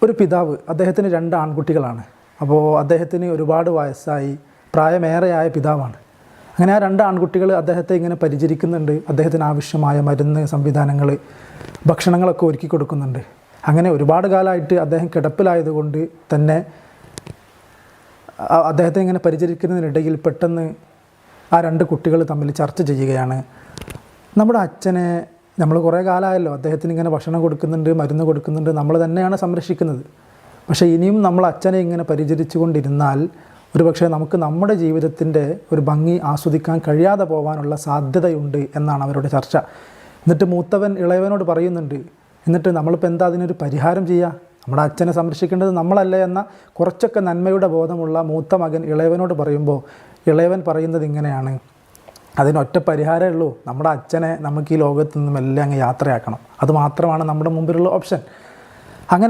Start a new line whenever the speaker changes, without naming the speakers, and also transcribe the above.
ഒരു പിതാവ്, അദ്ദേഹത്തിന് 2 ആൺകുട്ടികളാണ്. അപ്പോൾ അദ്ദേഹത്തിന് ഒരുപാട് വയസ്സായി, പ്രായമേറെയായ പിതാവാണ്. അങ്ങനെ ആ 2 ആൺകുട്ടികൾ അദ്ദേഹത്തെ ഇങ്ങനെ പരിചരിക്കുന്നുണ്ട്. അദ്ദേഹത്തിന് ആവശ്യമായ മരുന്ന് സംവിധാനങ്ങൾ, ഭക്ഷണങ്ങളൊക്കെ ഒരുക്കി കൊടുക്കുന്നുണ്ട്. അങ്ങനെ ഒരുപാട് കാലമായിട്ട് അദ്ദേഹം കിടപ്പിലായതുകൊണ്ട് തന്നെ അദ്ദേഹത്തെ ഇങ്ങനെ പരിചരിക്കുന്നതിനിടയിൽ പെട്ടെന്ന് ആ 2 കുട്ടികൾ തമ്മിൽ ചർച്ച ചെയ്യുകയാണ്. നമ്മുടെ അച്ഛനെ നമ്മൾ കുറേ കാലമായല്ലോ അദ്ദേഹത്തിന് ഇങ്ങനെ ഭക്ഷണം കൊടുക്കുന്നുണ്ട്, മരുന്ന് കൊടുക്കുന്നുണ്ട്, നമ്മൾ തന്നെയാണ് സംരക്ഷിക്കുന്നത്. പക്ഷേ ഇനിയും നമ്മൾ അച്ഛനെ ഇങ്ങനെ പരിചരിച്ചു കൊണ്ടിരുന്നാൽ ഒരുപക്ഷെ നമുക്ക് നമ്മുടെ ജീവിതത്തിൻ്റെ ഒരു ഭംഗി ആസ്വദിക്കാൻ കഴിയാതെ പോകാനുള്ള സാധ്യതയുണ്ട് എന്നാണ് അവരുടെ ചർച്ച. എന്നിട്ട് മൂത്തവൻ ഇളയവനോട് പറയുന്നുണ്ട്, എന്നിട്ട് നമ്മളിപ്പോൾ എന്താ അതിനൊരു പരിഹാരം ചെയ്യുക? നമ്മുടെ അച്ഛനെ സംരക്ഷിക്കേണ്ടത് നമ്മളല്ലേ എന്ന കുറച്ചൊക്കെ നന്മയുടെ ബോധമുള്ള മൂത്ത മകൻ ഇളയവനോട് പറയുമ്പോൾ ഇളയവൻ പറയുന്നത് ഇങ്ങനെയാണ്, അതിനൊറ്റ പരിഹാരമേ ഉള്ളൂ, നമ്മുടെ അച്ഛനെ നമുക്ക് ഈ ലോകത്തു നിന്നും എല്ലാം അങ്ങ് യാത്രയാക്കണം. അതുമാത്രമാണ് നമ്മുടെ മുമ്പിലുള്ള ഓപ്ഷൻ.